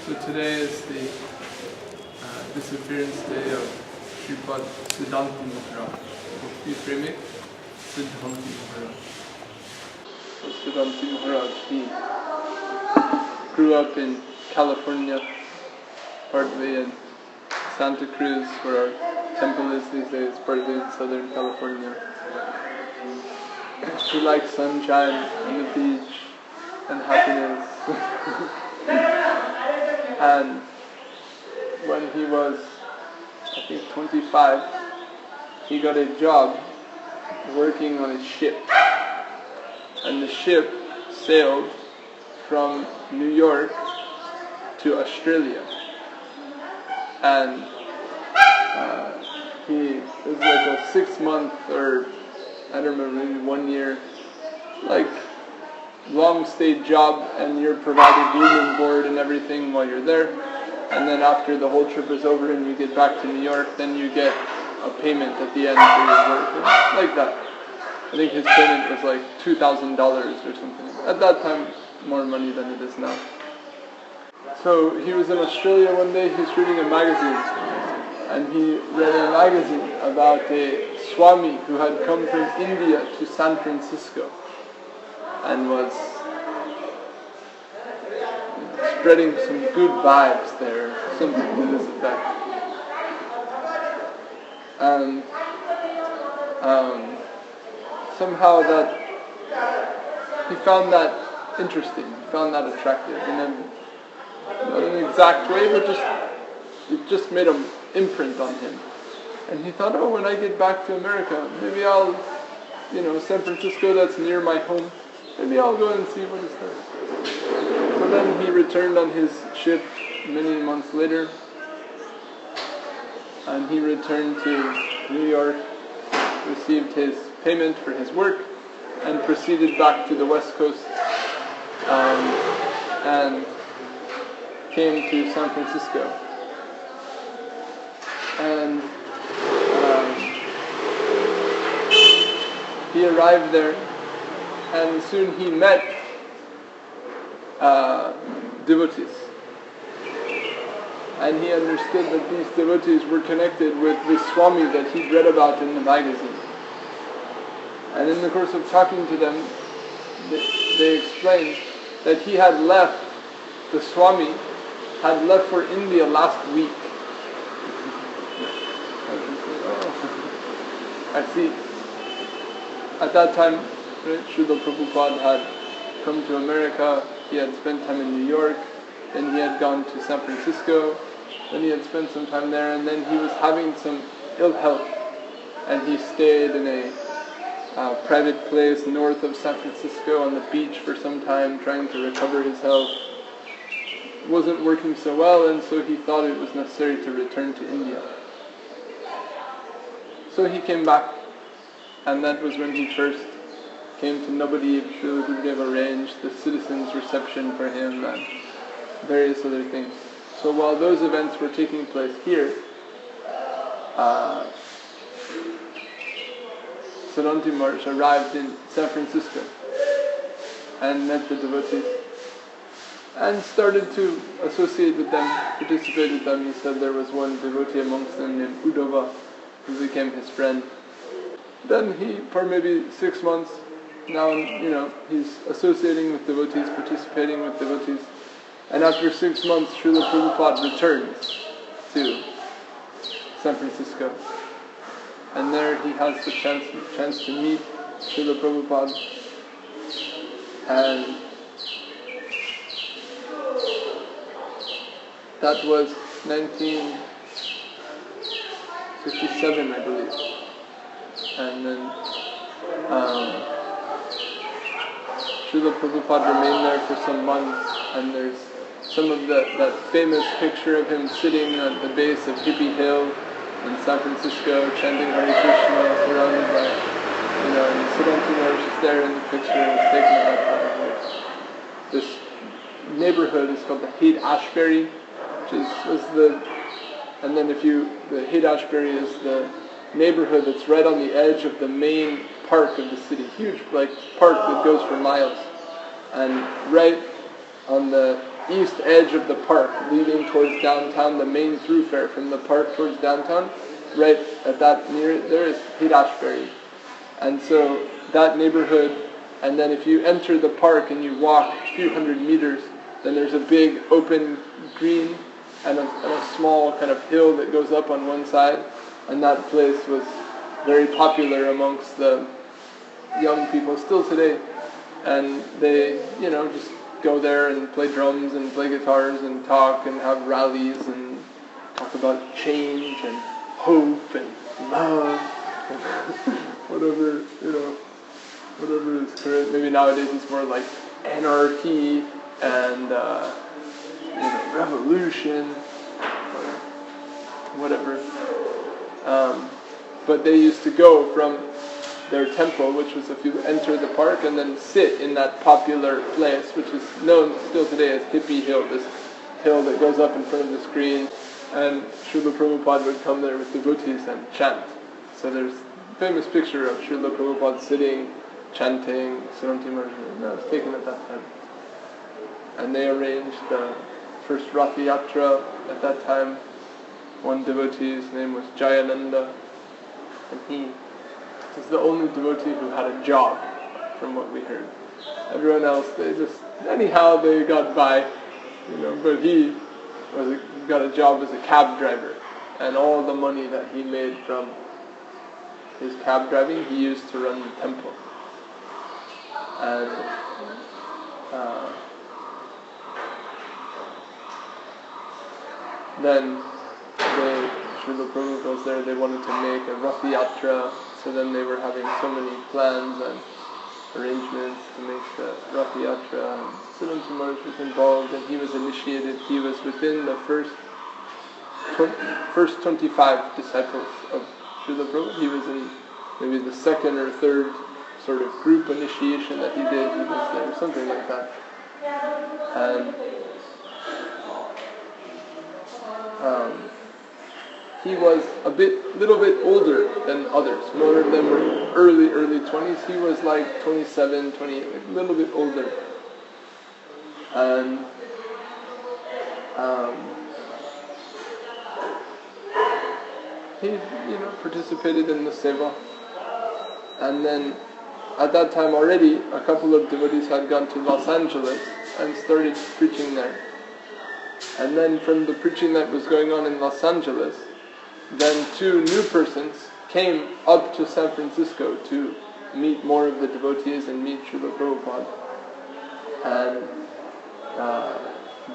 So today is the disappearance day of Sripad Siddhanti Maharaj. We frame it Siddhanti Maharaj. So Siddhanti Maharaj, he grew up in California, partly in Santa Cruz, where our temple is these days, partly in Southern California. He likes sunshine and the beach and happiness. And when he was, I think, 25, he got a job working on a ship. And the ship sailed from New York to Australia. And it was like a 6-month or, I don't remember, maybe 1 year, like, long stay job, and you're provided room and board and everything while you're there. And then after the whole trip is over and you get back to New York, then you get a payment at the end for your work. Like that. I think his payment was like $2,000 or something. At that time, more money than it is now. So he was in Australia one day, he was reading a magazine. And he read a magazine about a Swami who had come from India to San Francisco and was spreading some good vibes there, something to this effect. And somehow that he found that interesting, found that attractive, and then not in an exact way, but it just made an imprint on him. And he thought, oh, when I get back to America, maybe I'll, San Francisco, that's near my home, maybe I'll go and see what it's there. So then he returned on his ship many months later, and he returned to New York, received his payment for his work, and proceeded back to the West Coast, and came to San Francisco. And he arrived there, and soon he met devotees. And he understood that these devotees were connected with the Swami that he'd read about in the magazine. And in the course of talking to them, they explained that he had left, the Swami had left for India last week. I see. At that time, Srila Prabhupada had come to America, he had spent time in New York, then he had gone to San Francisco, then he had spent some time there, and then he was having some ill health, and he stayed in a private place north of San Francisco on the beach for some time, trying to recover his health. It wasn't working so well, and so he thought it was necessary to return to India. So he came back, and that was when he first came to Navadip. Srila Gurudev arranged the citizens' reception for him and various other things. So while those events were taking place here, Siddhanti Maharaj arrived in San Francisco and met the devotees and started to associate with them, participate with them. He said there was one devotee amongst them named Uddhava who became his friend. Then he, for maybe 6 months, now he's associating with devotees, participating with devotees. And after 6 months, Srila Prabhupada returned to San Francisco. And there he has the chance to meet Srila Prabhupada. And that was 1957, I believe. And then Srila Prabhupada remained there for some months, and there's some of that famous picture of him sitting at the base of Hippie Hill in San Francisco, chanting Hare Krishna, surrounded by, and Siddhanti Maharaj is there in the picture, and was taken at that time. This neighborhood is called the Haight-Ashbury, which is and then the Haight-Ashbury is the neighborhood that's right on the edge of the main park of the city, huge park that goes for miles. And right on the east edge of the park, leading towards downtown, the main thoroughfare from the park towards downtown, right at that near it there is Hirashberry. And so that neighborhood, and then if you enter the park and you walk a few hundred meters, then there's a big open green and a small kind of hill that goes up on one side, and that place was very popular amongst the young people still today, and they, just go there and play drums and play guitars and talk and have rallies and talk about change and hope and love and whatever is current. Maybe nowadays it's more like anarchy and revolution or whatever. But they used to go from their temple, which was if you enter the park, and then sit in that popular place, which is known still today as Hippie Hill, this hill that goes up in front of the screen, and Srila Prabhupada would come there with devotees and chant. So there's a famous picture of Srila Prabhupada sitting, chanting, Siddhanti Maharaj. That was taken at that time. And they arranged the first Rath Yatra at that time. One devotee's name was Jayananda, and he was the only devotee who had a job, from what we heard. Everyone else, they just, anyhow they got by, but he got a job as a cab driver, and all the money that he made from his cab driving he used to run the temple. And then Srila Prabhupada was there, they wanted to make a Rath Yatra, so then they were having so many plans and arrangements to make the Rath Yatra, and Siddhanti Maharaj was involved, and he was initiated. He was within the first 25 disciples of Srila Prabhupada. He was in maybe the second or third sort of group initiation that he did. He was there, something like that. And he was little bit older than others. More of them were early 20s. He was like 27, 28, like a little bit older. And he, participated in the seva. And then at that time already, a couple of devotees had gone to Los Angeles and started preaching there. And then from the preaching that was going on in Los Angeles, then two new persons came up to San Francisco to meet more of the devotees and meet Srila Prabhupada. And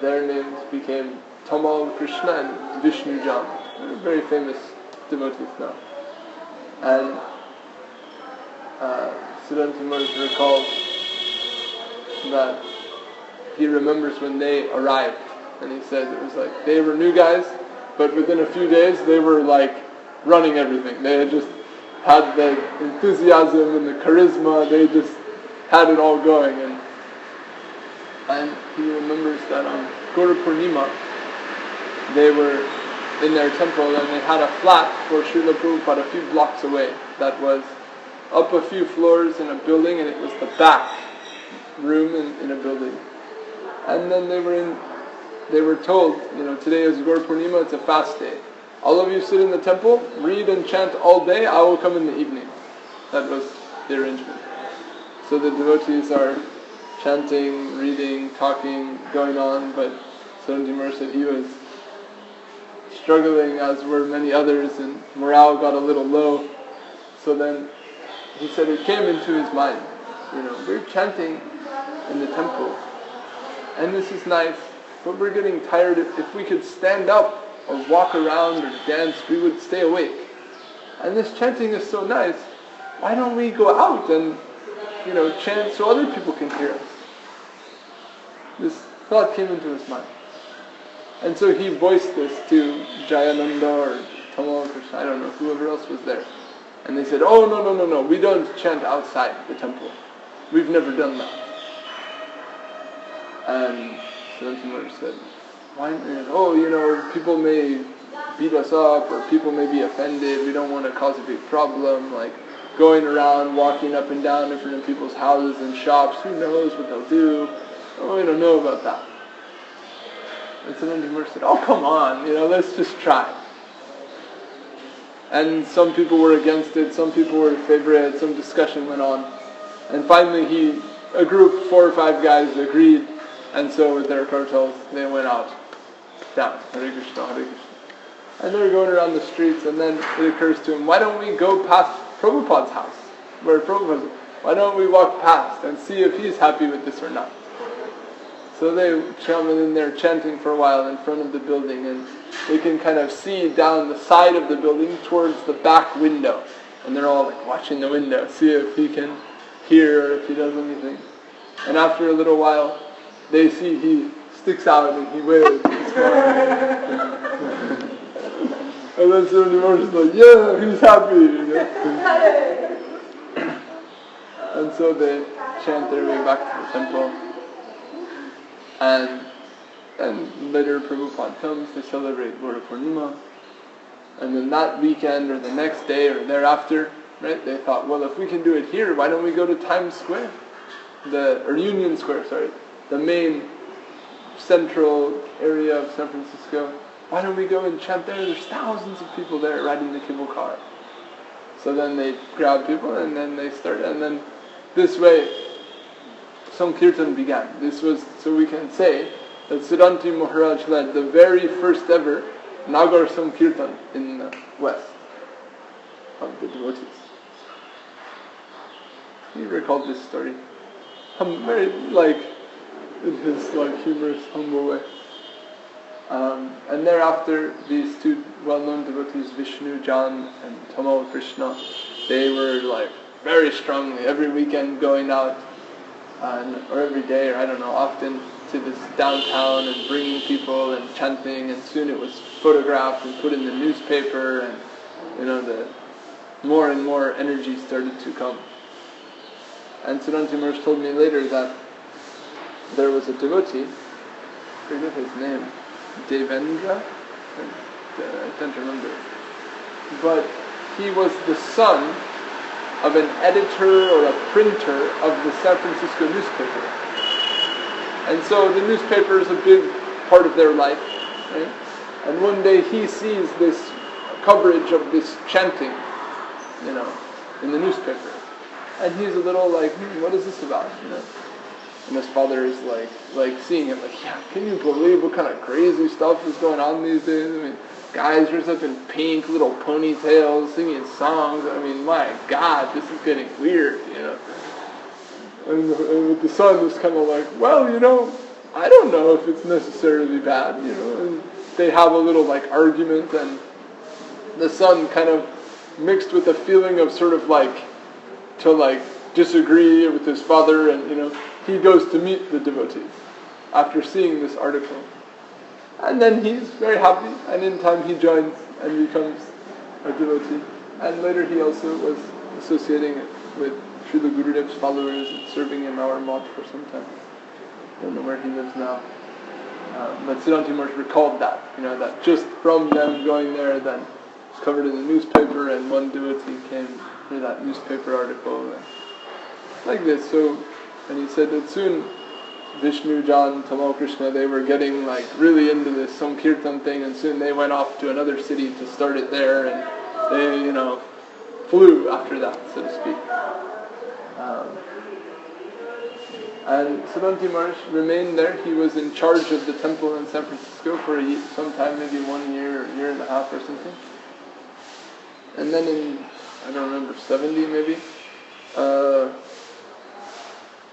their names became Tamal Krishna and Vishnu Jan. They're very famous devotees now. And Siddhanti Maharaj recalls that he remembers when they arrived, and he said it was like they were new guys, but within a few days they were like running everything. They had just had the enthusiasm and the charisma, they just had it all going. And he remembers that on Guru Purnima they were in their temple and they had a flat for Srila Prabhupada a few blocks away that was up a few floors in a building, and it was the back room in a building. And then they were told, today is Guru Purnima, it's a fast day. All of you sit in the temple, read and chant all day, I will come in the evening. That was the arrangement. So the devotees are chanting, reading, talking, going on, but Siddhanti Maharaj said he was struggling, as were many others, and morale got a little low. So then he said it came into his mind, we're chanting in the temple, and this is nice, but we're getting tired. If we could stand up or walk around or dance, we would stay awake. And this chanting is so nice, why don't we go out and chant so other people can hear us? This thought came into his mind. And so he voiced this to Jayananda or Tamal Krishna, I don't know, whoever else was there. And they said, oh no, we don't chant outside the temple. We've never done that. And Siddhanti Maharaj said, why? People may beat us up or people may be offended. We don't want to cause a big problem, like going around, walking up and down in front of people's houses and shops. Who knows what they'll do? Oh, we don't know about that. And Siddhanti Maharaj said, "Oh, come on, let's just try." And some people were against it, some people were in favor of it, some discussion went on. And finally a group, 4 or 5 guys agreed, and so with their kartals, they went out, down, Hare Krishna, Hare Krishna. And they were going around the streets, and then it occurs to him, why don't we go past Prabhupada's house, where Prabhupada is? Why don't we walk past and see if he's happy with this or not? So they come in there chanting for a while in front of the building, and they can kind of see down the side of the building towards the back window. And they're all like watching the window, see if he can hear or if he does anything. And after a little while, they see he sticks out and he waves. And then Siddhanti Maharaj is like, yeah, he's happy. And so they chant their way back to the temple. And later Prabhupada comes to celebrate Gaura Purnima. And then that weekend or the next day or thereafter, right, they thought, well, if we can do it here, why don't we go to Times Square? Or Union Square, the main central area of San Francisco. Why don't we go and chant there? There's thousands of people there riding the cable car. So then they grab people and then they start, and then this way some kirtan began. This was, so we can say that Siddhanti Maharaj led the very first ever Nagar Sankirtan in the west of the devotees. He recalled this story, very in his humorous, humble way. And thereafter, these 2 well-known devotees, Vishnu Jan and Tamal Krishna, they were very strongly every weekend going out, or every day, or I don't know, often to this downtown and bringing people and chanting, and soon it was photographed and put in the newspaper, and the more and more energy started to come. And Siddhanti Maharaj told me later that there was a devotee, I forget his name, Devendra? I can't remember. But he was the son of an editor or a printer of the San Francisco newspaper. And so the newspaper is a big part of their life, right? And one day he sees this coverage of this chanting, in the newspaper. And he's a little what is this about, And his father is seeing it, yeah, can you believe what kind of crazy stuff is going on these days? I mean, guys dressed up in pink, little ponytails, singing songs. I mean, my God, this is getting weird, And with the son, it's kind of well, I don't know if it's necessarily bad, And they have a little argument, and the son kind of mixed with a feeling of sort of to disagree with his father, and he goes to meet the devotee after seeing this article. And then he's very happy, and in time he joins and becomes a devotee. And later he also was associating with Srila Gurudev's followers and serving in our mott for some time. I don't know where he lives now. But Siddhanti Maharaj recalled that, that just from them going there, then it's covered in the newspaper, and one devotee came for that newspaper article, and like this. So, and he said that soon Vishnu, Jan, Tamal Krishna, they were getting really into this Sankirtan thing, and soon they went off to another city to start it there, and they, flew after that, so to speak. And Siddhanti Maharaj remained there. He was in charge of the temple in San Francisco for some time, maybe 1 year or year and a half or something. And then in, I don't remember, 70 maybe,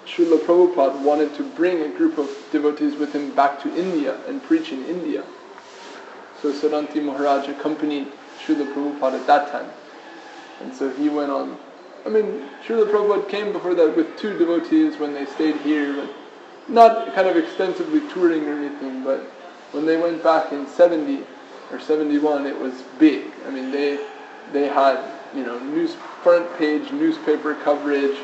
Srila Prabhupada wanted to bring a group of devotees with him back to India and preach in India. So Siddhanti Maharaj accompanied Srila Prabhupada at that time. And so he went on. Srila Prabhupada came before that with 2 devotees when they stayed here, but not kind of extensively touring or anything, but when they went back in 70 or 71, it was big. They had, front page newspaper coverage,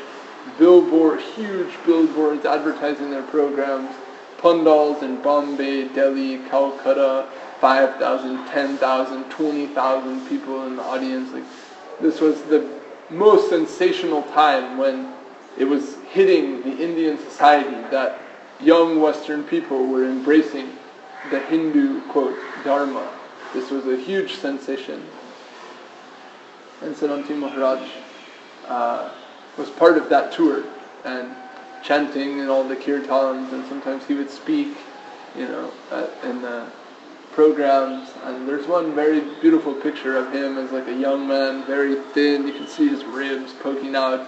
huge billboards advertising their programs, pandals in Bombay, Delhi, Calcutta, 5,000, 10,000, 20,000 people in the audience. This was the most sensational time when it was hitting the Indian society that young Western people were embracing the Hindu, quote, Dharma. This was a huge sensation. And Siddhanti Maharaj was part of that tour, and chanting in all the kirtans, and sometimes he would speak, in the programs. And there's one very beautiful picture of him as like a young man, very thin, you can see his ribs poking out,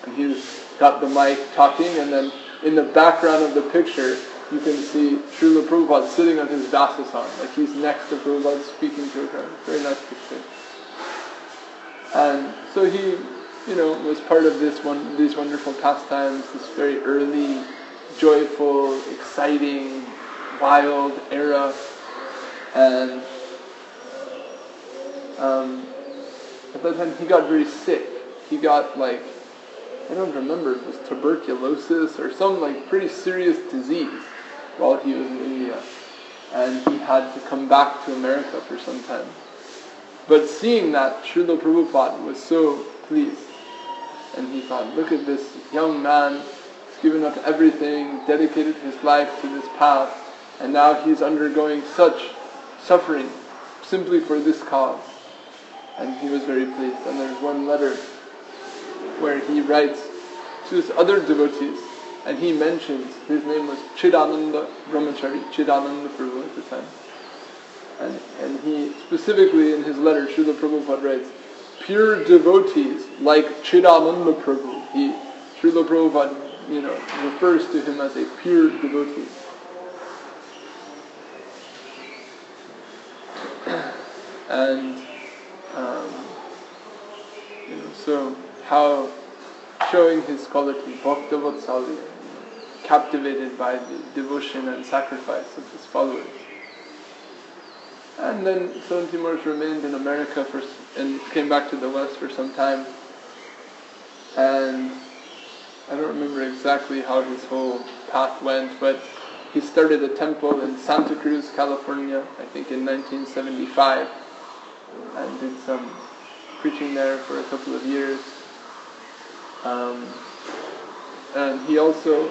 and he's got the mic talking, and then in the background of the picture you can see Srila Prabhupada sitting on his Vasasan, like he's next to Prabhupada speaking to a crowd. Very nice picture. And so he, was part of these wonderful pastimes, this very early, joyful, exciting, wild era. And at that time he got very sick. He got I don't remember, it was tuberculosis or some pretty serious disease while he was in India. And he had to come back to America for some time. But seeing that, Srila Prabhupada was so pleased. And he thought, look at this young man, he's given up everything, dedicated his life to this path, and now he's undergoing such suffering simply for this cause. And he was very pleased. And there's one letter where he writes to his other devotees, and he mentions, his name was Chidananda Brahmachari, Chidananda Prabhu at the time. And he specifically in his letter, Srila Prabhupada writes, pure devotees like Chidananda Prabhu. Srila Prabhupada, refers to him as a pure devotee. And so how showing his quality, Bhakta Vatsalya, captivated by the devotion and sacrifice of his followers. And then Siddhanti Maharaj remained in America and came back to the West for some time. And I don't remember exactly how his whole path went, but he started a temple in Santa Cruz, California, I think in 1975, and did some preaching there for a couple of years. And he also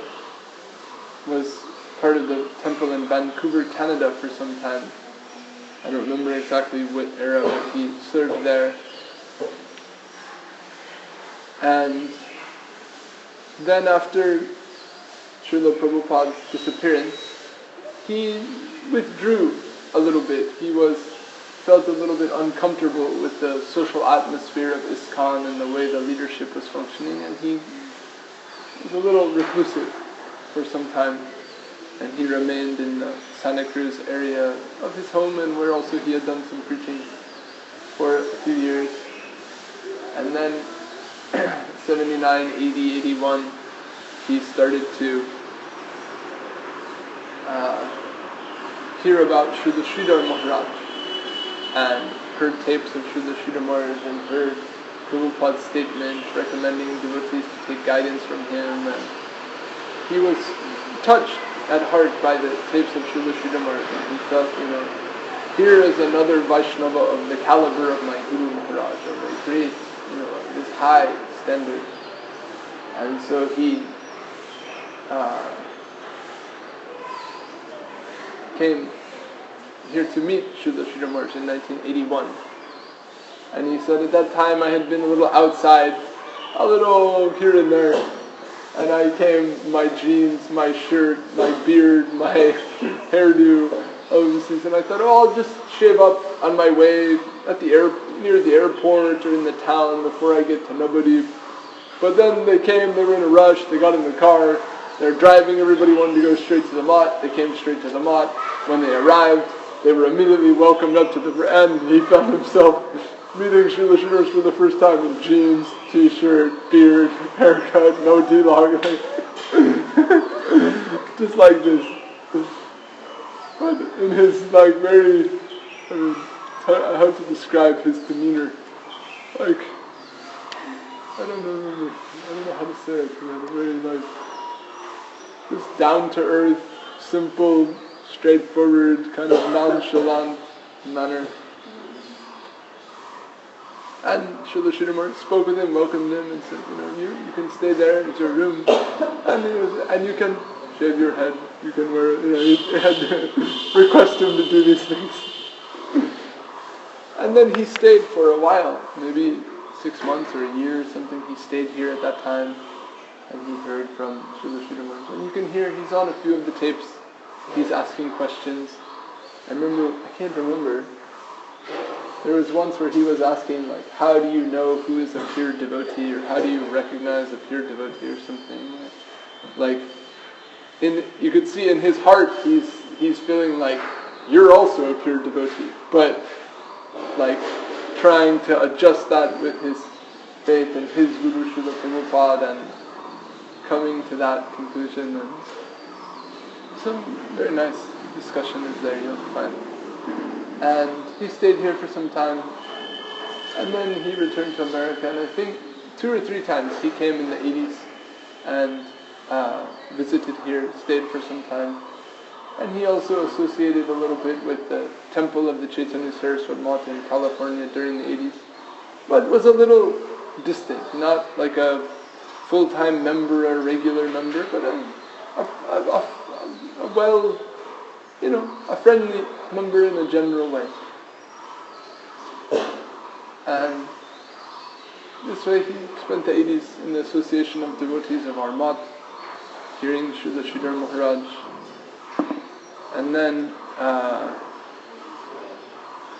was part of the temple in Vancouver, Canada for some time. I don't remember exactly what era, but he served there. And then after Srila Prabhupada's disappearance, he withdrew a little bit. He felt a little bit uncomfortable with the social atmosphere of ISKCON and the way the leadership was functioning, and he was a little reclusive for some time. And he remained in the Santa Cruz area of his home, and where also he had done some preaching for a few years. And then 79, 80, 81, he started to hear about Srila Sridhar Maharaj, and heard tapes of Srila Sridhar Maharaj, and heard Prabhupada's statement recommending devotees to take guidance from him. And he was touched at heart by the tapes of Srila Sridhar Maharaj, and he felt, here is another Vaishnava of the caliber of my Guru Maharaj, of a great, this high standard. And so he came here to meet Srila Sridhar Maharaj in 1981. And he said, at that time I had been a little outside, a little here and there. And I came, my jeans, my shirt, my beard, my hairdo, all these things. And I thought, I'll just shave up on my way at near the airport or in the town before I get to Navadip. But then they were in a rush, they got in the car, they were driving, everybody wanted to go straight to the mat. They came straight to the mat. When they arrived, they were immediately welcomed up to the end, and he found himself meeting Srila Sridhar for the first time in jeans, t-shirt, beard, haircut, no D-log, just like this. But in his very, how to describe his demeanor? I don't know how to say it. He had a very just down-to-earth, simple, straightforward, kind of nonchalant manner. And Srila Sridhar Maharaj spoke with him, welcomed him, and said, you can stay there, it's your room, and you can shave your head. You can wear, he had to request him to do these things. And then he stayed for a while, maybe 6 months or a year or something. He stayed here at that time, and he heard from Srila Sridhar Maharaj. And you can hear, he's on a few of the tapes, he's asking questions. I can't remember, there was once where he was asking, like, how do you know who is a pure devotee, or how do you recognize a pure devotee, or something. Like, you could see in his heart, he's feeling like, you're also a pure devotee, but like, trying to adjust that with his faith and his Guru Srila Prabhupada, and coming to that conclusion, and some very nice discussion is there, you'll find. And he stayed here for some time, and then he returned to America, and I think 2 or 3 times he came in the 80s and visited here, stayed for some time. And he also associated a little bit with the temple of the Chaitanya Saraswati Mata in California during the 80s, but was a little distant, not like a full-time member or regular member, but a well, a friendly member in a general way. And this way he spent the 80s in the association of devotees of our mat, hearing Srila Sridhar Maharaj. And then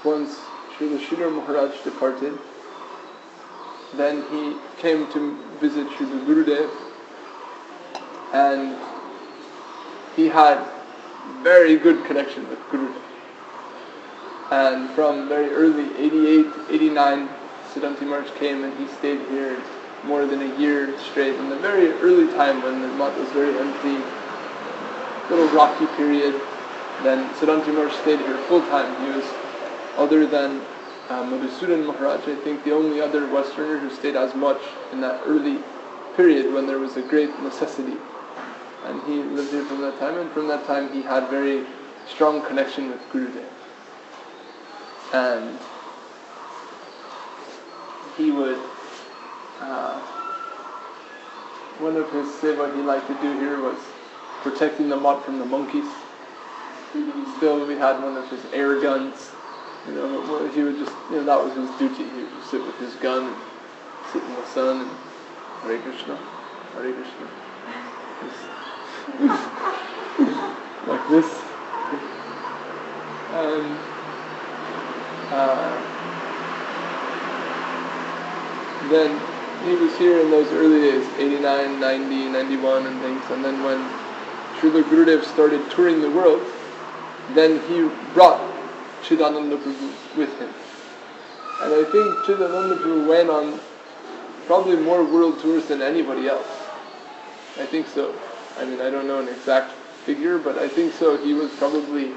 once Srila Sridhar Maharaj departed, then he came to visit Srila Gurudev, and he had very good connection with Gurudev. And from very early, 88, 89, Siddhanti Maharaj came and he stayed here more than a year straight. In the very early time when the mat was very empty, little rocky period, then Siddhanti Maharaj stayed here full time. He was, other than Madhusudan Maharaj, I think the only other Westerner who stayed as much in that early period when there was a great necessity. And he lived here from that time, and from that time he had very strong connection with Gurudev. And he would, one of his seva he liked to do here was protecting the mat from the monkeys. Still, we had one of his air guns. He would just, that was his duty. He would just sit with his gun and sit in the sun and Hare Krishna, Hare Krishna. Like this. And then he was here in those early days, 89, 90, 91 and things, and then when Srila Gurudev started touring the world, then he brought Chidananda Prabhu with him. And I think Chidananda Prabhu went on probably more world tours than anybody else. I think so. I mean, I don't know an exact figure, but I think so. He was probably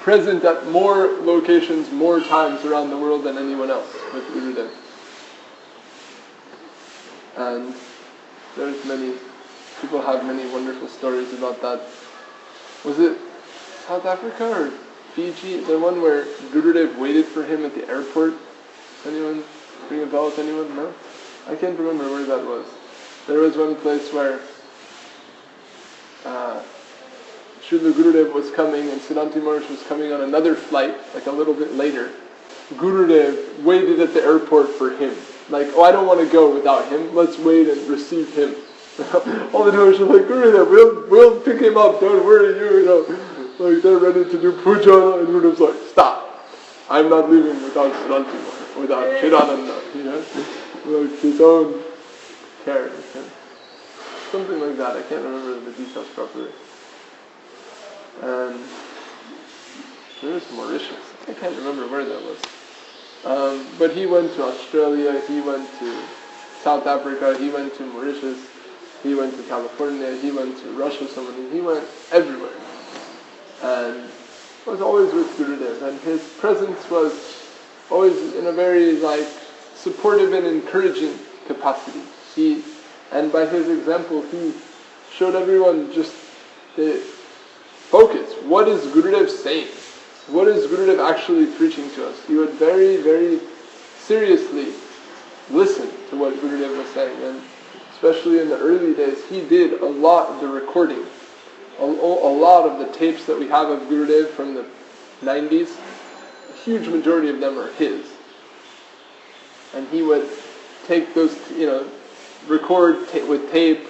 present at more locations, more times around the world than anyone else with Gurudev. And there's people have many wonderful stories about that. Was it South Africa or Fiji? The one where Gurudev waited for him at the airport? Anyone ring a bell with anyone? No? I can't remember where that was. There was one place where Srila Gurudev was coming and Siddhanti Maharaj was coming on another flight, like a little bit later. Gurudev waited at the airport for him. Like, I don't want to go without him, let's wait and receive him. All the devotees were like, Gurudev, we'll pick him up, don't worry, like they're ready to do puja, and Gurudev's like, stop, I'm not leaving without Siddhanti Maharaj, without Chidananda, like his own care. Something like that, I can't remember the details properly. And there was Mauritius, I can't remember where that was. But he went to Australia, he went to South Africa, he went to Mauritius, he went to California, he went to Russia, he went everywhere. And was always with Gurudev, and his presence was always in a very supportive and encouraging capacity. And by his example, he showed everyone just the focus. What is Gurudev saying? What is Gurudev actually preaching to us? He would very, very seriously listen to what Gurudev was saying. And especially in the early days, he did a lot of the recording. a lot of the tapes that we have of Gurudev from the 90s, a huge majority of them are his. And he would take those, record with tape,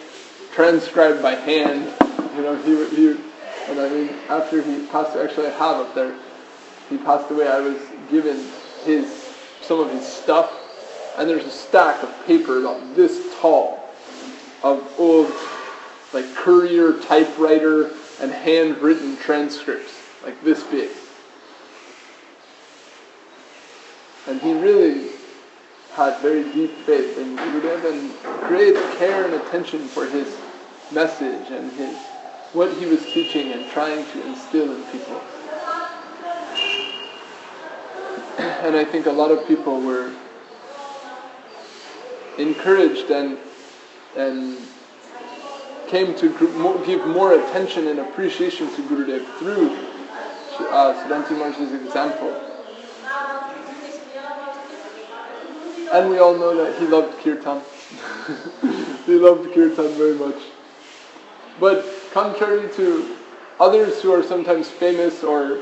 transcribe by hand. And I mean, after he passed away, actually I have up there, he passed away, I was given some of his stuff, and there's a stack of paper about this tall of old, like courier typewriter and handwritten transcripts, like this big. And he really had very deep faith in Gurudev and great care and attention for his message and what he was teaching and trying to instill in people. And I think a lot of people were encouraged and came to give more attention and appreciation to Gurudev through Siddhanti Maharaj's example. And we all know that he loved kirtan. He loved kirtan very much. But contrary to others who are sometimes famous or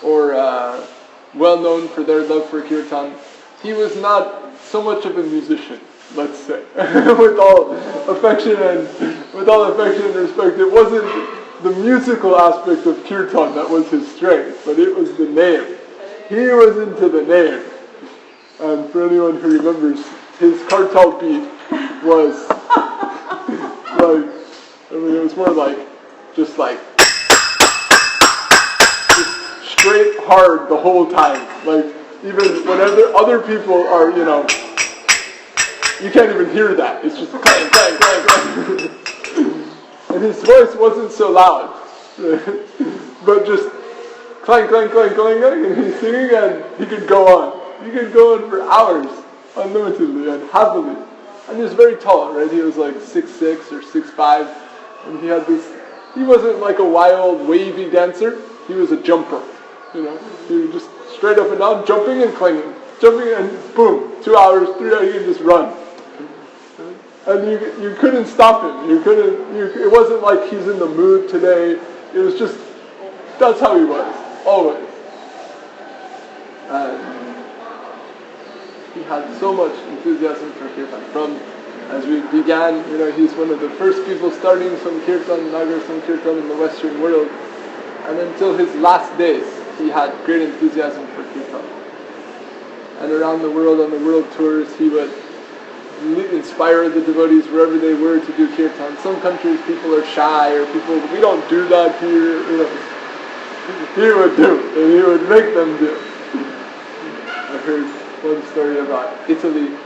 well known for their love for kirtan, he was not so much of a musician, let's say. with all affection and respect, it wasn't the musical aspect of kirtan that was his strength, but it was the name. He was into the name. And for anyone who remembers, his kartal beat was it was more just straight hard the whole time. Like, even when other people are, you can't even hear that. It's just clang, clang, clang, clang. And his voice wasn't so loud, but just clang, clang, clang, clang, clang, and he's singing and he could go on. He could go on for hours, unlimitedly and happily. And he was very tall, right? He was like 6'6" or 6'5", and he wasn't like a wild, wavy dancer. He was a jumper, He was just straight up and down, jumping and clanging. Jumping and boom, 2 hours, 3 hours, he could just run. And you couldn't stop him. It wasn't like he's in the mood today. It was just, that's how he was, always. And he had so much enthusiasm for kirtan. As we began, he's one of the first people starting some kirtan, Nagar Sankirtan in the Western world. And until his last days, he had great enthusiasm for kirtan. And around the world, on the world tours, he would inspire the devotees wherever they were to do kirtan. Some countries people are shy, or we don't do that here. He would do, and he would make them do. I heard one story about Italy.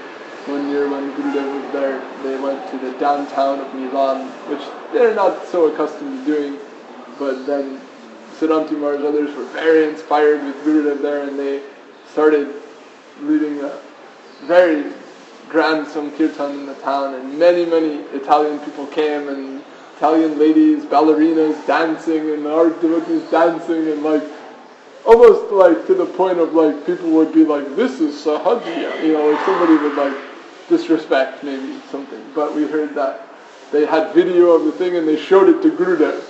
One year when Gurudev was there, they went to the downtown of Milan, which they're not so accustomed to doing, but then Siddhanti Maharaj and others were very inspired with Gurudev there, and they started leading a very grand Sankirtan in the town, and many Italian people came, and Italian ladies, ballerinas dancing, and our devotees dancing, and almost to the point of people would be like, this is Sahadya, somebody would disrespect maybe something. But we heard that they had video of the thing and they showed it to Gurudev.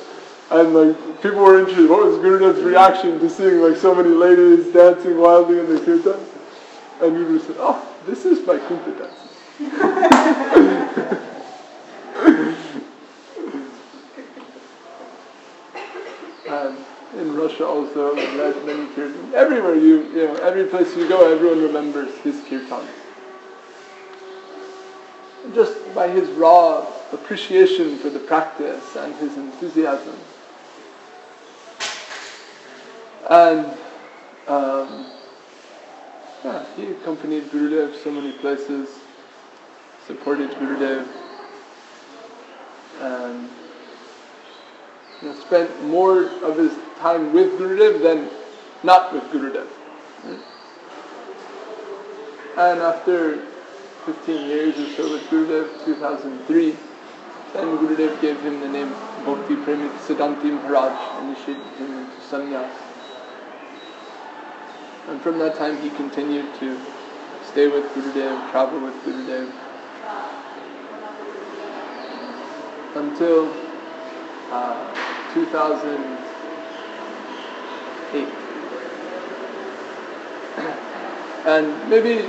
And people were interested, what was Gurudev's reaction to seeing so many ladies dancing wildly in the kirtan? And Gurudev said, oh, this is my Kunta dancing. And in Russia also, we had many kirtans. Everywhere every place you go, everyone remembers his kirtan. Just by his raw appreciation for the practice and his enthusiasm. And he accompanied Gurudev so many places, supported Gurudev, and spent more of his time with Gurudev than not with Gurudev. And after 15 years or so with Gurudev, 2003, then Gurudev gave him the name Bhakti Premit Siddhanti Maharaj, initiated him into sannyas. And from that time he continued to stay with Gurudev, travel with Gurudev, until 2008. And maybe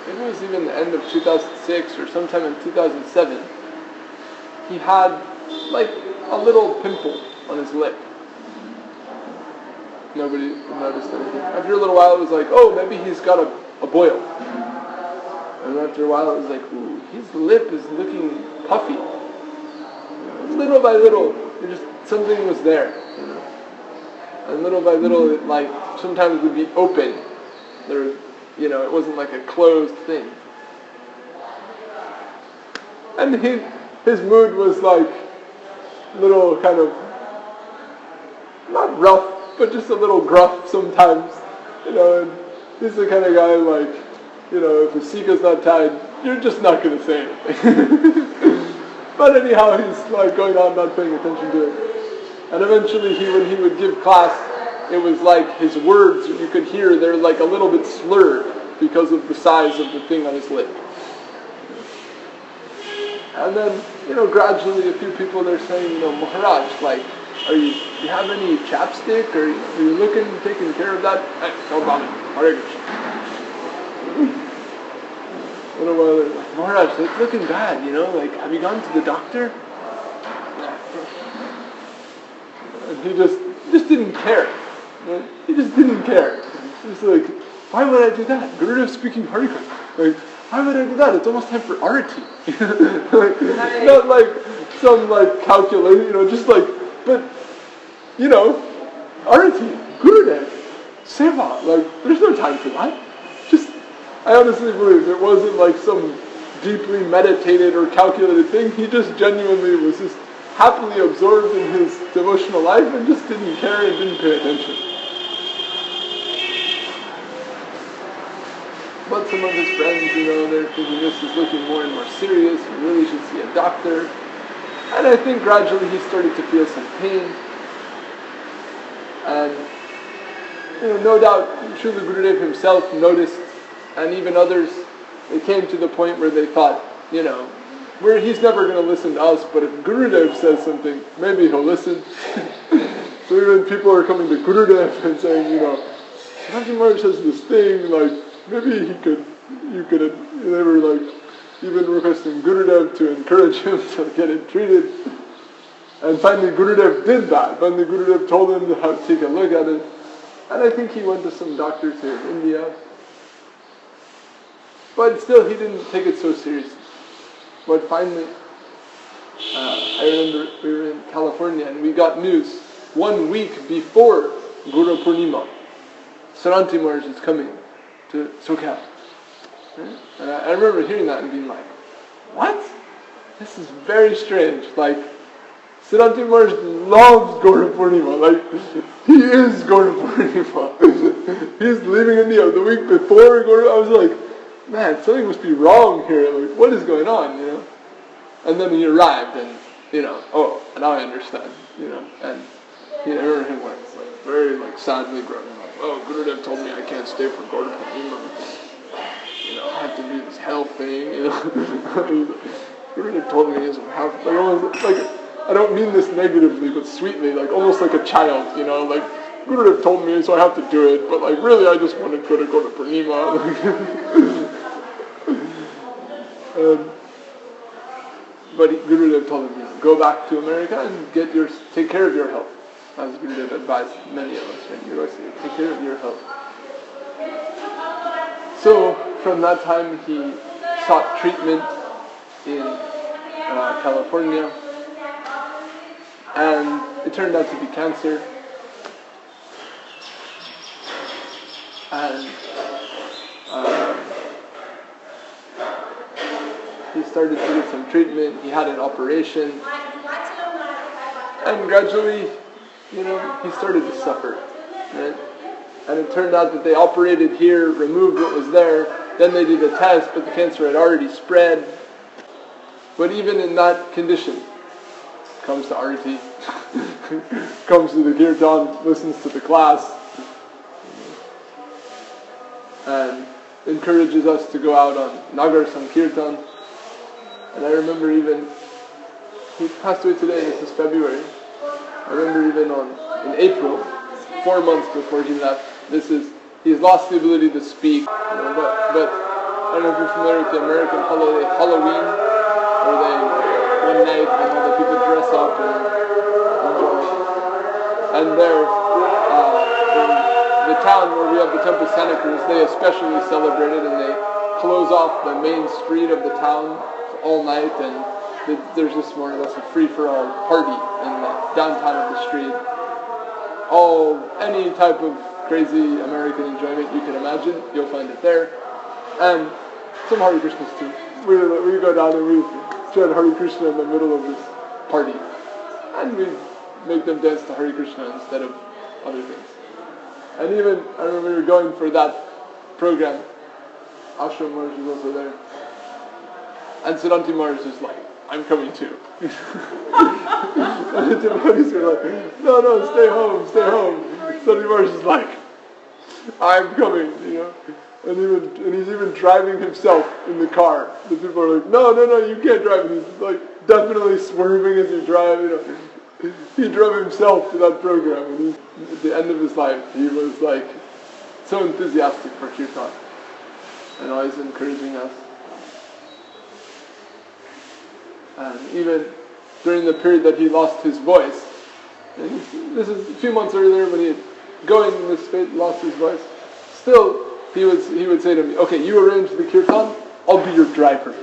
it was even the end of 2006 or sometime in 2007, he had like a little pimple on his lip. Nobody noticed anything. After a little while it was like, oh, maybe he's got a boil. And after a while it was like, ooh, his lip is looking puffy. Little by little, something was there, And little by little, it like sometimes would be open. There, it wasn't like a closed thing. And his mood was like little kind of not rough, but just a little gruff sometimes. And he's the kind of guy like, if the sika's not tied, you're just not going to say anything. But anyhow, he's like going on not paying attention to it. And eventually when he would give class, it was like his words, you could hear, they're like a little bit slurred because of the size of the thing on his lip. And then, gradually a few people, they're saying, Maharaj, like, do you have any chapstick? Or are you taking care of that? Hey, no problem. Hare Krishna. A little while later, like, Maharaj, it's looking bad, like, have you gone to the doctor? And he just didn't care. He just didn't care. He's like, why would I do that? Gurudev speaking Hare Krishna. Like, why would I do that? It's almost time for arati. Not like some like calculation, just like, but, arati, Gurudev, seva, like, there's no time for that. I honestly believe it wasn't like some deeply meditated or calculated thing. He just genuinely was just happily absorbed in his devotional life and just didn't care and didn't pay attention. But some of his friends, they're thinking this is looking more and more serious, you really should see a doctor. And I think gradually he started to feel some pain. And, no doubt, Srila Gurudev himself noticed, and even others, they came to the point where they thought, he's never going to listen to us, but if Gurudev says something, maybe he'll listen. So even people are coming to Gurudev and saying, Siddhanti Maharaj says this thing, like, maybe you could, they were like, even requesting Gurudev to encourage him to get it treated. And finally Gurudev did that. Finally Gurudev told him to take a look at it. And I think he went to some doctors here in India. But still, he didn't take it so seriously. But finally, I remember we were in California and we got news 1 week before Guru Purnima. Siddhanti Maharaj is coming to SoCal. And I remember hearing that and being like, what? This is very strange. Like, Siddhanti Maharaj loves Guru Purnima. Like, he is Guru Purnima. He's leaving India the week before Guru. I was like, man, something must be wrong here. Like, what is going on, And then he arrived and, oh, now I understand, And I remember him like very sadly growing up. Oh, Gurudev told me I can't stay for Guru Purnima. I have to do this health thing, Gurudev told me he doesn't have, I don't mean this negatively, but sweetly, almost like a child, Gurudev told me, so I have to do it, but really I just want to go to Guru Purnima. But Gurudev told him, go back to America and take care of your health. As Gurudev advised many of us, right? You always say, take care of your health. So from that time he sought treatment in California, and it turned out to be cancer. And he started to get some treatment, he had an operation, and gradually, he started to suffer, right? And it turned out that they operated here, removed what was there, then they did a test, but the cancer had already spread. But even in that condition, comes to Arati, comes to the kirtan, listens to the class, and encourages us to go out on Nagar Sankirtan. And I remember even, he passed away today, this is February, I remember even in April, 4 months before he left, he's lost the ability to speak, but I don't know if you're familiar with the American holiday Halloween, where one night when all the people dress up and enjoy. And there, in the town where we have the Temple Santa Cruz, they especially celebrate it, and they close off the main street of the town all night, and there's just more or less a free-for-all party in the downtown of the street. Any type of crazy American enjoyment you can imagine, you'll find it there. And some Hare Krishnas too. We go down and we chant Hare Krishna in the middle of this party. And we make them dance to Hare Krishna instead of other things. And even, I remember we were going for that program, Ashram Maharaj was also there. And Siddhanti Maharaj is like, I'm coming too. And the devotees were like, no, stay home. Siddhanti Maharaj is like, I'm coming, And he's even driving himself in the car. The people are like, no, you can't drive. And he's like definitely swerving as he drives, He drove himself to that program, and at the end of his life, he was like so enthusiastic for Kirtan, and always encouraging us. And even during the period that he lost his voice, and this is a few months earlier when he had going in this state, lost his voice, still he would say to me, okay, you arrange the Kirtan, I'll be your driver.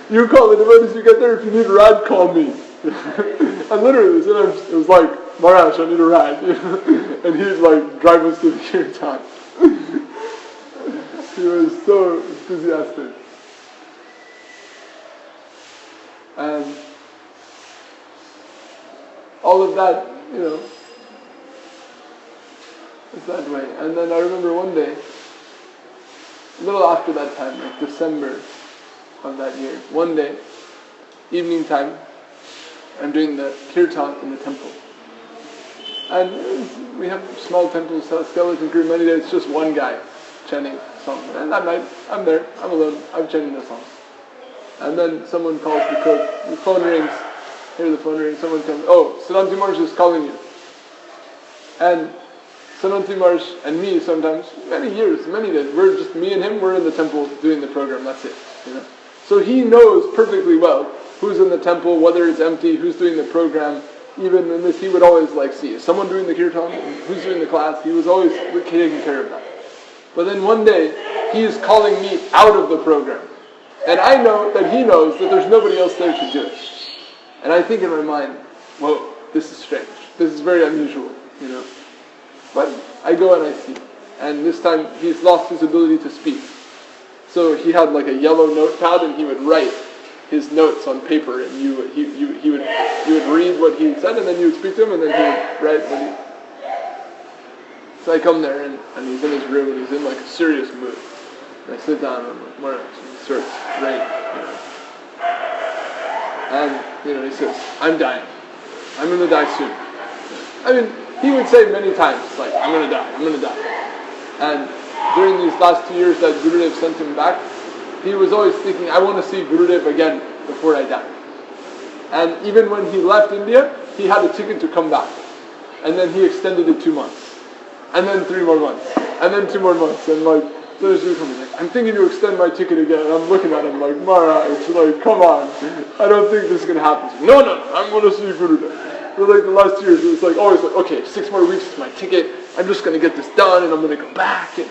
You call the devotees, you get there, if you need a ride, call me. And literally, sometimes it was like, Maharaj, I need a ride. And he'd like drive us to the Kirtan. He was so enthusiastic. And all of that, it's that way. And then I remember one day, a little after that time, like December of that year, one day, evening time, I'm doing the Kirtan in the temple. And we have small temples, skeleton crew, many days, just one guy chanting songs. And that night, I'm there, I'm alone, I'm chanting the songs. And then someone calls the cook, the phone rings, hear the phone ring, someone comes, Siddhanti Maharaj is calling you. And Siddhanti Maharaj and me sometimes, many years, many days, we're just me and him, we're in the temple doing the program, that's it. So he knows perfectly well who's in the temple, whether it's empty, who's doing the program. Even in this, he would always see, is someone doing the Kirtan? Who's doing the class? He was always taking care of that. But then one day, he is calling me out of the program. And I know that he knows that there's nobody else there to do it. And I think in my mind, whoa, this is strange. This is very unusual, But I go and I see. And this time, he's lost his ability to speak. So he had like a yellow notepad, and he would write his notes on paper, and you would read what he said, and then you would speak to him, and then he would write what he... So I come there, and he's in his room, and he's in like a serious mood. And I sit down, and I'm like, Maharaj, and he starts writing, And, he says, I'm dying. I'm going to die soon. I mean, he would say many times, like, I'm going to die. And during these last 2 years that Gurudev sent him back, he was always thinking, I want to see Gurudev again before I die. And even when he left India, he had a ticket to come back. And then he extended it 2 months. And then 3 more months. And then 2 more months. And so he's coming like, I'm thinking to extend my ticket again. And I'm looking at him like, Maharaj, come on. I don't think this is going to happen. No, I'm going to see Gurudev. For the last 2 years, it was always okay, 6 more weeks is my ticket. I'm just going to get this done and I'm going to go back. And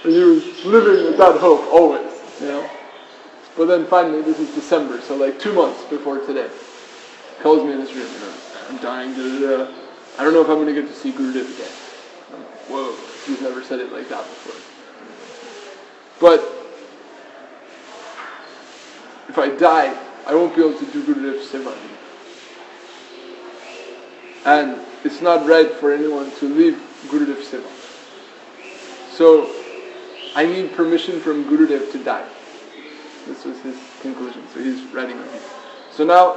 he was living with that hope always, But then finally, this is December, so 2 months before today, calls me in his room, I'm dying, I don't know if I'm going to get to see Gurudev again. I'm like, whoa, he's never said it like that before. But if I die, I won't be able to do Gurudev Seva anymore. And it's not right for anyone to leave Gurudev Seva. So I need permission from Gurudev to die. This was his conclusion. So he's writing on here. So now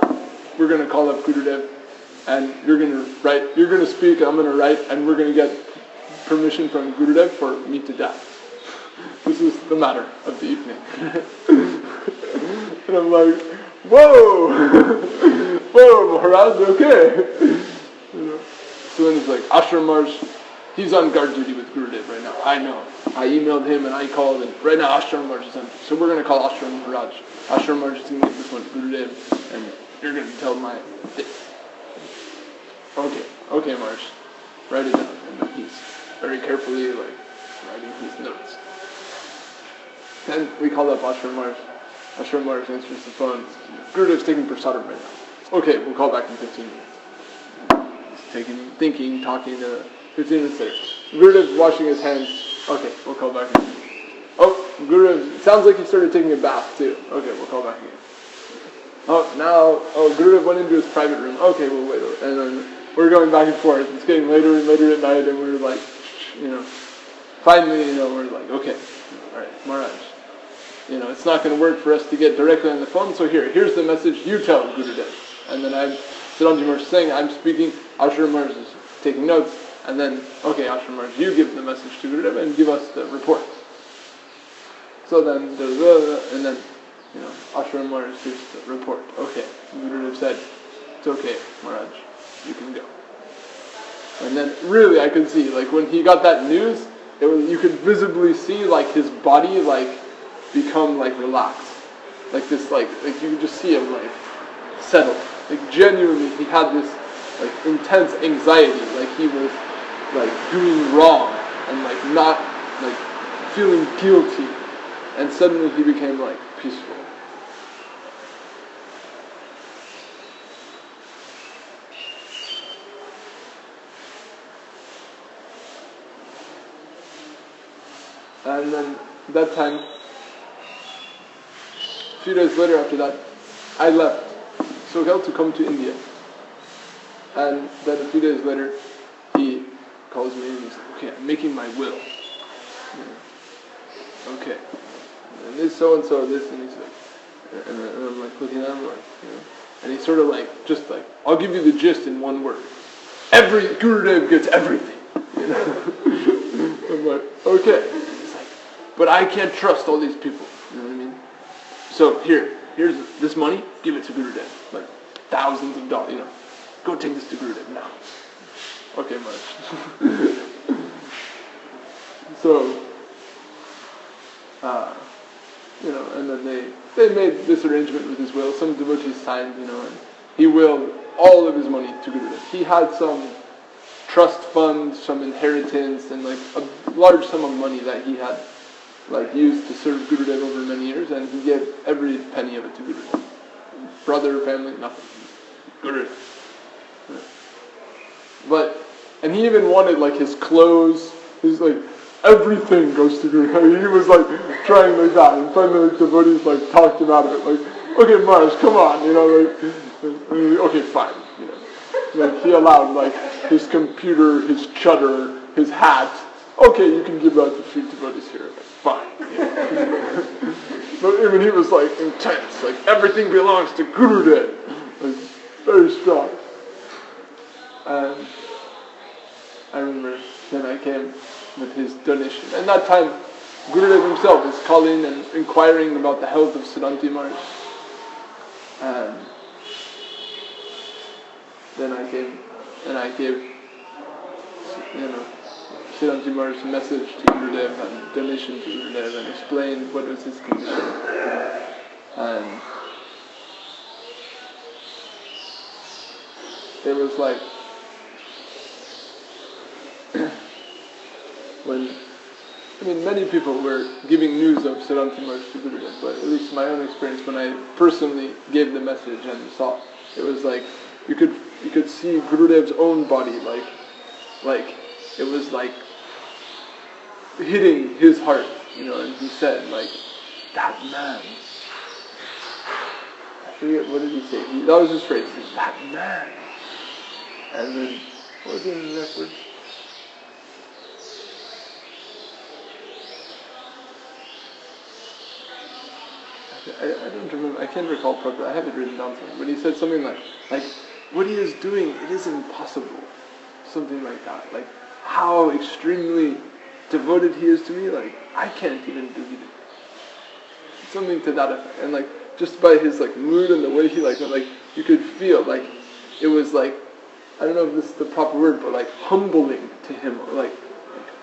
we're going to call up Gurudev, and you're going to write, you're going to speak, I'm going to write, and we're going to get permission from Gurudev for me to die. This is the matter of the evening. And I'm like, whoa, whoa, Maharaj, okay. So then it's like, Ashram Maharaj, he's on guard duty with Gurudev right now. I know. I emailed him and I called, and right now Ashram Maharaj is empty. So we're going to call Ashram Maharaj. Ashram Maharaj is going to make this one to Gurudev, and you're going to tell my this. Okay, Maharaj. Write it down. And then he's very carefully writing his notes. Then we called up Ashram Maharaj. Ashram Maharaj answers the phone. Gurudev's taking prasadam right now. Okay, we'll call back in 15 minutes. Thinking, talking to 15 minutes later. Gurudev's washing his hands. Okay, we'll call back again. Oh, Gurudev, sounds like he started taking a bath too. Okay, we'll call back again. Gurudev went into his private room. Okay, we'll wait. And then we're going back and forth. It's getting later and later at night, and we're like, finally, we're like, okay, all right, Maharaj. It's not going to work for us to get directly on the phone, so here's the message, you tell Gurudev. And then Siddhanti Maharaj is saying, I'm speaking, Ashram Maharaj is taking notes, and then, okay, Ashram Maharaj, you give the message to Gurudev and give us the report. So then, and then, Ashram Maharaj gives the report. Okay, Gurudev said, it's okay, Maharaj, you can go. And then, really, I could see, when he got that news, you could visibly see, his body, become, relaxed. This, you could just see him, settle. Genuinely, he had this, intense anxiety, he was, doing wrong, and, not, feeling guilty. And suddenly he became, peaceful. And then, that time, a few days later after that, I left Sogal to come to India. And then a few days later, he calls me and he's like, okay, I'm making my will. Okay. And this so-and-so, this, and he's like, and I'm looking at him and he's sort of I'll give you the gist in one word. Gurudev gets everything. I'm like, okay. He's like, but I can't trust all these people. You know what I mean? So here's this money, give it to Gurudev. Thousands of dollars, Go take this to Gurudev now. Okay, Maharaj. So, and then they made this arrangement with his will. Some devotees signed, and he willed all of his money to Gurudev. He had some trust fund, some inheritance, and a large sum of money that he had used to serve Gurudev over many years, and he gave every penny of it to Gurudev. Brother, family, nothing. Gurudev. And he even wanted his clothes, his everything goes to Gurudev. He was trying that, and finally the devotees talked him out of it. Okay, Maharaj, come on, okay, fine, he allowed his computer, his chutter, his hat. Okay, you can give that to few devotees here. Fine. But he was intense. Everything belongs to Gurudev. Very strong. And I remember then I came with his donation. And that time, Gurudev himself was calling and inquiring about the health of Siddhanti Maharaj. And then I came and I gave, Siddhanti Maharaj's message to Gurudev and donation to Gurudev and explained what was his condition. And it was many people were giving news of Siddhanti Maharaj to Gurudev, but at least my own experience when I personally gave the message and saw, it was you could see Gurudev's own body, it was hitting his heart, and he said, that man, I forget, what did he say? That was his phrase, that man. And then, what was the next word? I don't remember, I can't recall properly, I have it written down somewhere, but he said something like, what he is doing, it is impossible. Something like that. How extremely devoted he is to me, I can't even believe it. Something to that effect. And just by his like mood and the way he like you could feel like it was like, I don't know if this is the proper word, but like humbling to him, like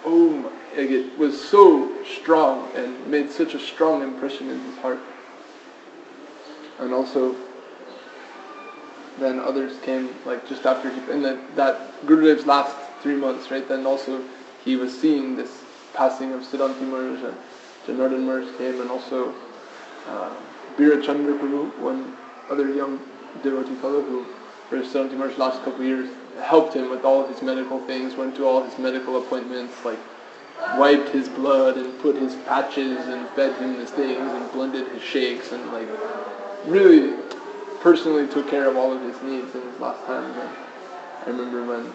oh my, like it was so strong and made such a strong impression in his heart. And also then others came like just after he, and then that Gurudev's last 3 months, right, then also he was seeing this passing of Siddhanti Maharaj, and Janardhan Maharaj came, and also Bira Chandra Prabhu, one other young devotee fellow who for Siddhanti Maharaj's last couple of years helped him with all his medical things, went to all his medical appointments, like wiped his blood and put his patches and fed him his things and blended his shakes and like really personally took care of all of his needs in his last time. And I remember when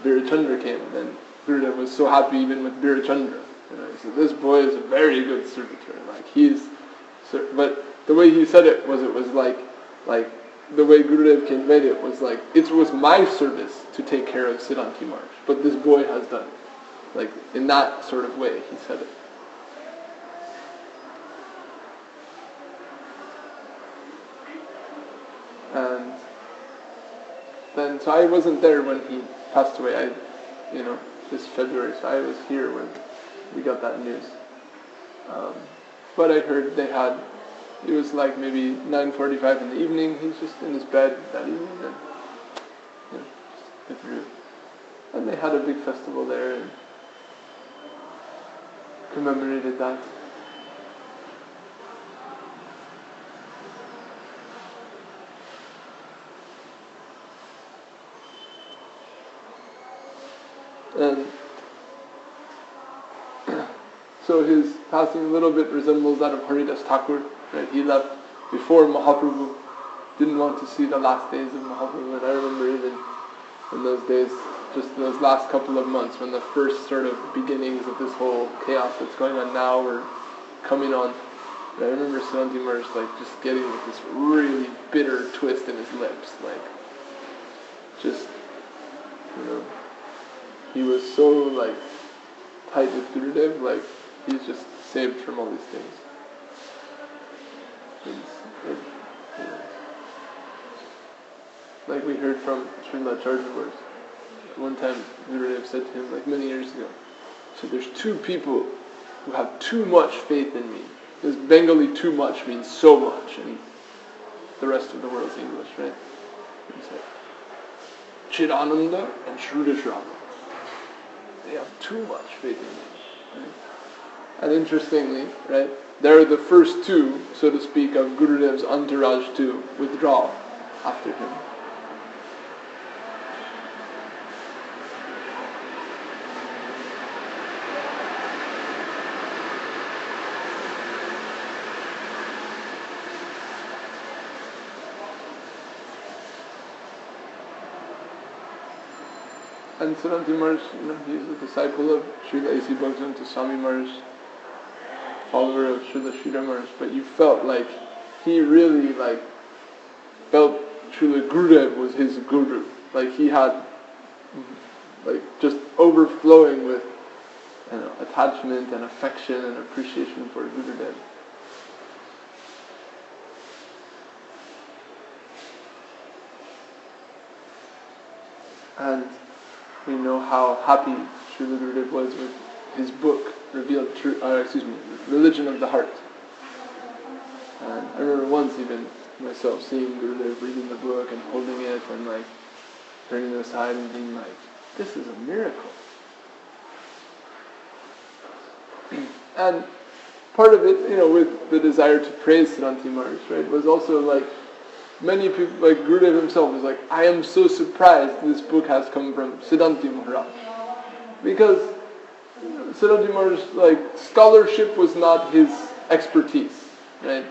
Birachandra came, then Gurudev was so happy even with Birachandra. You know, he said, this boy is a very good servitor. Like but the way he said it was like the way Gurudev conveyed it was like, it was my service to take care of Siddhanti Maharaj, but this boy has done it. Like in that sort of way he said it. And then, so I wasn't there when he passed away. This February, so I was here when we got that news. But I heard it was like maybe 9:45 in the evening. He's just in his bed that evening, and just through. And they had a big festival there and commemorated that. And so his passing a little bit resembles that of Haridas Thakur. Right? He left before Mahaprabhu, didn't want to see the last days of Mahaprabhu. And I remember even in those days, just those last couple of months, when the first sort of beginnings of this whole chaos that's going on now were coming on. And I remember Siddhanti Maharaj like just getting like this really bitter twist in his lips, like just, he was so like tight with Gurudev, like he's just saved from all these things. Like we heard from Sripad Charjavars, one time Gurudev said to him, like many years ago, so there's two people who have too much faith in me. This Bengali too much means so much, and the rest of the world's English, right? He said, Chidananda and Shrudashrama. They have too much faith in me. Right? And interestingly, right, they're the first two, so to speak, of Gurudev's entourage to withdraw after him. And Siddhanti Maharaj, he's a disciple of Srila A.C. Bhaktivinoda Swami Maharaj, follower of Srila Sridhar Maharaj, but you felt like he really felt Srila Gurudev was his guru. Like he had just overflowing with attachment and affection and appreciation for Gurudev. And we know how happy Srila Gurudev was with his book, Religion of the Heart. And I remember once even myself seeing Gurudev reading the book and holding it and turning it aside and being like, this is a miracle. And part of it, with the desire to praise Siddhanti Maharaj, right, was also many people, like Gurudev himself was like, I am so surprised this book has come from Siddhanti Maharaj. Because Siddhanti Maharaj's scholarship was not his expertise, right?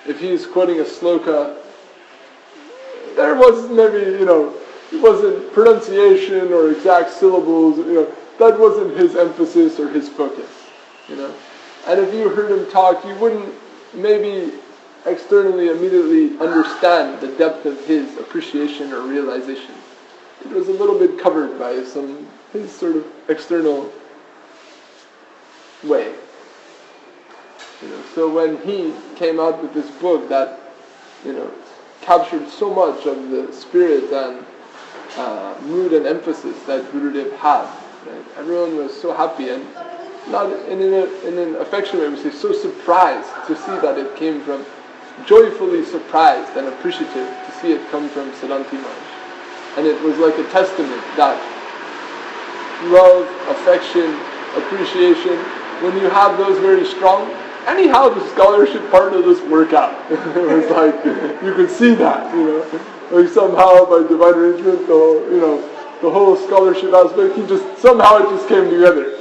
If he's quoting a sloka, there was maybe, it wasn't pronunciation or exact syllables, that wasn't his emphasis or his focus, And if you heard him talk, you wouldn't maybe externally immediately understand the depth of his appreciation or realization. It was a little bit covered by his sort of external way. So when he came out with this book that, captured so much of the spirit and mood and emphasis that Gurudev had, right? Everyone was so happy, and not in an affectionate way, we say so surprised to see that it came from, joyfully surprised and appreciative to see it come from Siddhanti Maharaj. And it was like a testament that love, affection, appreciation, when you have those very strong, anyhow the scholarship part will just work out. It was like, you could see that, like somehow by divine arrangement, the whole scholarship aspect, somehow it just came together.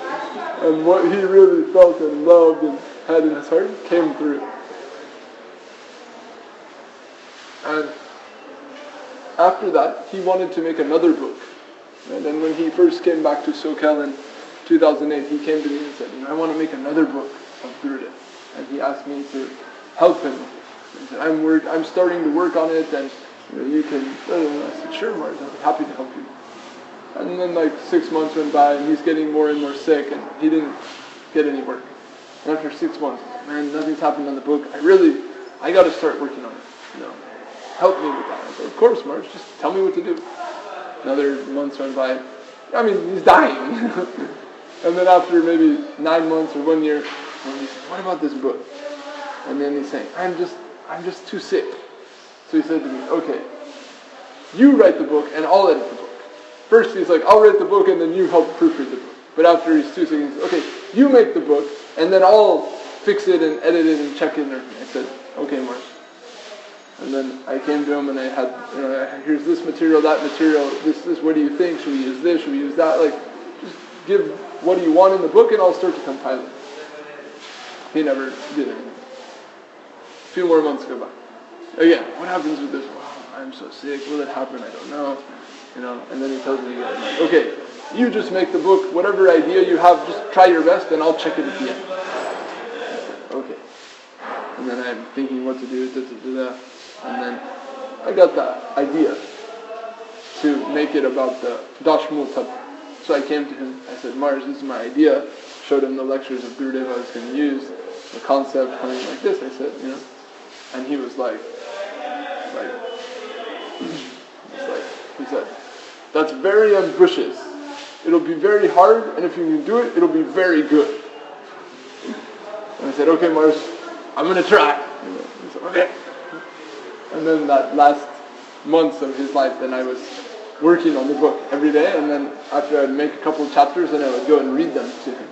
And what he really felt and loved and had in his heart came through. And after that, he wanted to make another book. And then when he first came back to SoCal in 2008, he came to me and said, I want to make another book of Gurudev. And he asked me to help him. He said, I'm starting to work on it, and you can... I said, sure, Maharaj, I'll be happy to help you. And then 6 months went by, and he's getting more and more sick, and he didn't get any work. And after 6 months, man, nothing's happened on the book. I got to start working on it. Help me with that. I said, of course, Maharaj, just tell me what to do. Another months went by. He's dying. And then after maybe 9 months or 1 year, he said, what about this book? And then he's saying, I'm just too sick. So he said to me, okay, you write the book and I'll edit the book. First he's like, I'll write the book and then you help proofread the book. But after he's too sick, he says, okay, you make the book and then I'll fix it and edit it and check it and everything. I said, okay, Maharaj. And then I came to him and I had, here's this material, that material, this, what do you think? Should we use this? Should we use that? Just give what do you want in the book and I'll start to compile it. He never did anything. A few more months go by. Again, what happens with this? Wow, I'm so sick, will it happen? I don't know. And then he tells me, okay, you just make the book, whatever idea you have, just try your best and I'll check it at the end. Okay. And then I'm thinking what to do, and then I got the idea to make it about the Dashmul Tattva. So I came to him, I said, Maharaj, this is my idea. Showed him the lectures of Gurudev I was going to use, the concept coming like this, I said, and he was like, he said, that's very ambitious. It'll be very hard, and if you can do it, it'll be very good. And I said, okay, Maharaj, I'm going to try. He said, okay. And then that last months of his life, then I was working on the book every day, and then after I'd make a couple of chapters, then I would go and read them to him.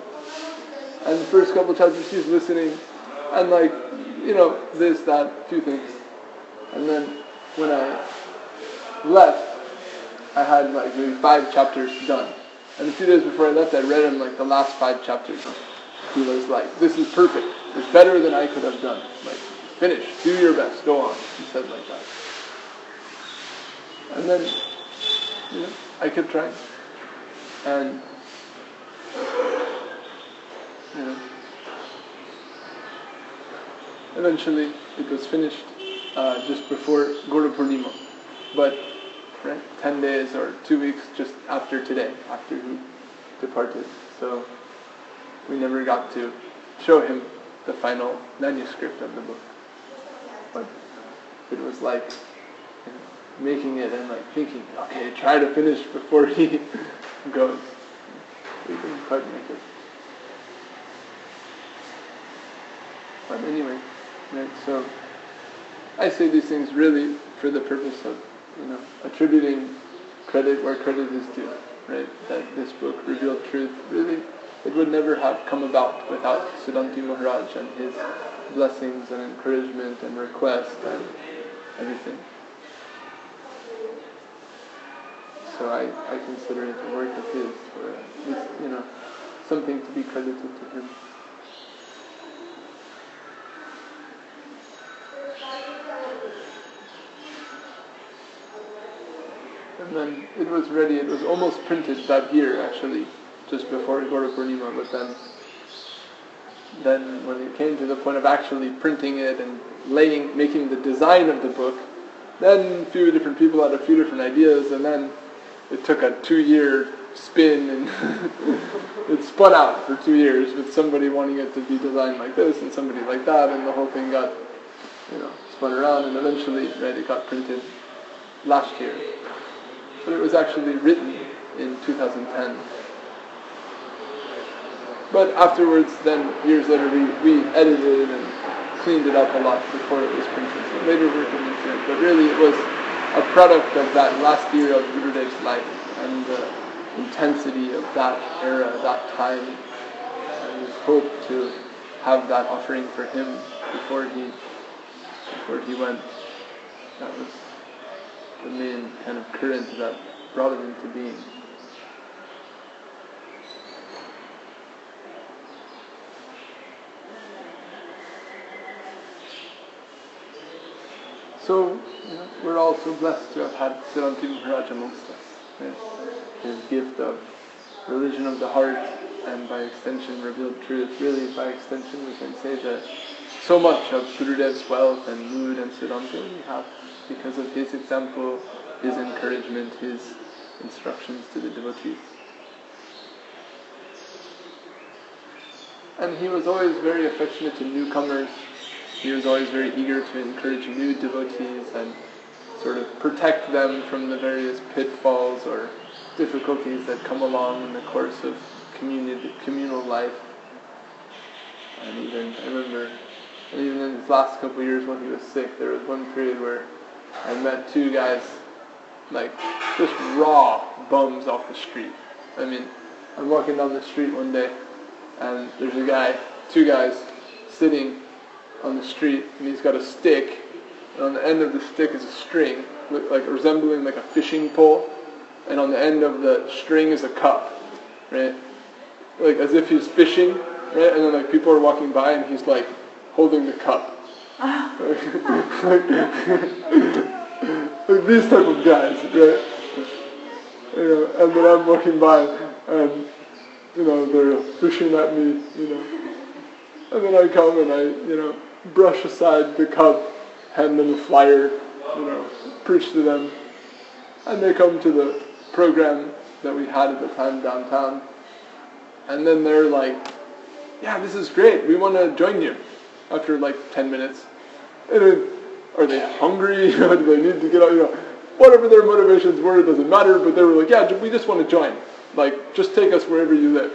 And the first couple of chapters he's listening, and this, that, few things. And then when I left, I had maybe 5 chapters done. And a few days before I left, I read him the last 5 chapters. He was like, this is perfect. It's better than I could have done. Finish, do your best, go on. He said like that. And then, I kept trying. And, eventually it was finished just before Guru Purnima. But, 10 days or 2 weeks just after today, after he departed. So, we never got to show him the final manuscript of the book. But it was making it and thinking, okay, try to finish before he goes. We didn't quite make it. But anyway, so I say these things really for the purpose of, attributing credit where credit is due, right? That this book revealed truth, really, it would never have come about without Siddhanti Maharaj and his blessings and encouragement and request and everything. So I consider it a work of his, or at least, something to be credited to him. And then it was ready, it was almost printed that year actually, just before Guru Purnima, but then when it came to the point of actually printing it and making the design of the book, then a few different people had a few different ideas, and then it took a 2-year spin, and it spun out for 2 years with somebody wanting it to be designed like this and somebody like that, and the whole thing got, spun around, and eventually, right, it got printed last year. But it was actually written in 2010. But afterwards, then years later, we edited and cleaned it up a lot before it was printed. So later we're getting into it. But really it was a product of that last year of Gurudev's life and the intensity of that era, that time. And we hope to have that offering for him before he went. That was the main kind of current that brought him into being. So, we're also blessed to have had Siddhanti Maharaj amongst us. Right? His gift of religion of the heart and by extension revealed truth. Really, by extension we can say that so much of Gurudev's wealth and mood and Siddhanti we have because of his example, his encouragement, his instructions to the devotees. And he was always very affectionate to newcomers. He was always very eager to encourage new devotees and sort of protect them from the various pitfalls or difficulties that come along in the course of communal life. And even, I remember, even in his last couple of years when he was sick, there was one period where I met two guys, like, just raw bums off the street. I mean, I'm walking down the street one day, and there's two guys sitting on the street, and he's got a stick, and on the end of the stick is a string, resembling like a fishing pole, and on the end of the string is a cup, right? Like as if he's fishing, right? And then like people are walking by, and he's like holding the cup. like these type of guys, right? And then I'm walking by, and they're fishing at me, and then I come and I, brush aside the cup, hand them a flyer, preach to them, and they come to the program that we had at the time downtown, and then they're like, yeah, this is great, we want to join you, after like 10 minutes, and then, are they hungry, do they need to get out, whatever their motivations were, it doesn't matter, but they were like, yeah, we just want to join, like, just take us wherever you live.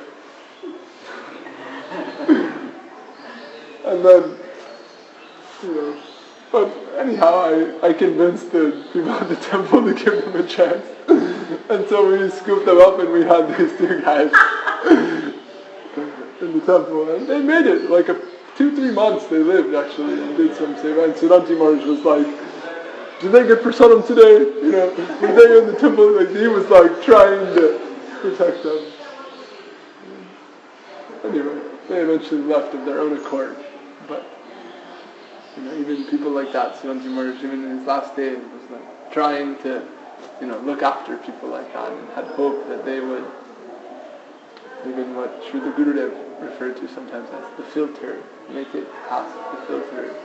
And then, but anyhow, I convinced the people at the temple to give them a chance. And so we scooped them up and we had these two guys in the temple. And they made it, like 2-3 months they lived actually and did some seva. And Siddhanti Maharaj was like, did they get prasadam today? Were they in the temple? Like he was like trying to protect them. Anyway, they eventually left of their own accord. But even people like that, Siddhanti Maharaj, even in his last days, was like trying to, look after people like that, and had hope that they would, even what Srila Gurudev referred to sometimes as the filter, make it past the filter.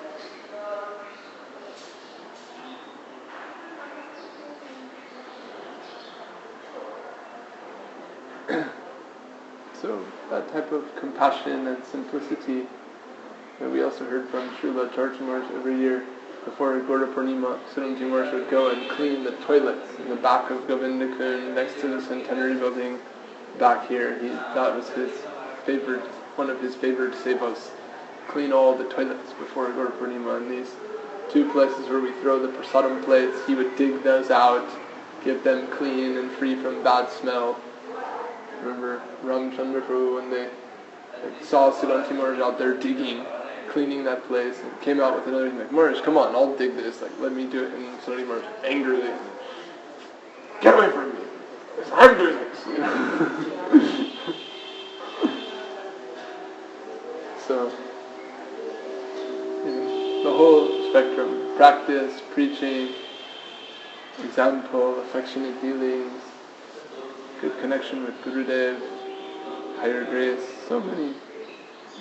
So that type of compassion and simplicity that we also heard from Srila Acharya Maharaj every year before Gaura Purnima, Siddhanti Maharaj would go and clean the toilets in the back of Govinda Kund next to the Centenary Building back here. That was one of his favorite sevas, clean all the toilets before Gaura Purnima. And these two places where we throw the prasadam plates, he would dig those out, get them clean and free from bad smell. Remember Ramchandra Prabhu when they saw Siddhanti Maharaj out there digging, cleaning that place, and came out with another thing like, Maharaj, come on, I'll dig this, let me do it. And Siddhanti Maharaj angrily, get away from me, I'm doing this. So, the whole spectrum, practice, preaching, example, affectionate dealings, good connection with Gurudev, higher grace, so many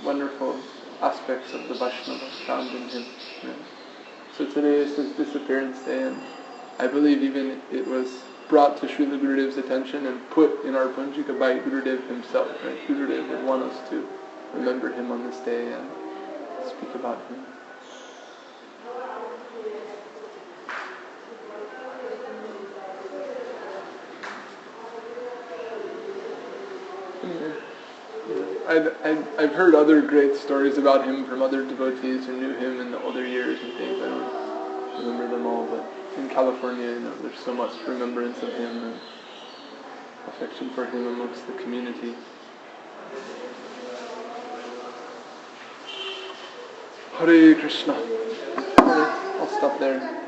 wonderful aspects of the Vaishnava found in him. So today is his disappearance day, and I believe even it was brought to Srila Gurudev's attention and put in our Punjika by Gurudev himself. Right? Gurudev would want us to remember him on this day and speak about him. I've heard other great stories about him from other devotees who knew him in the older years and things. I don't remember them all, but in California, there's so much remembrance of him and affection for him amongst the community. Hare Krishna. I'll stop there.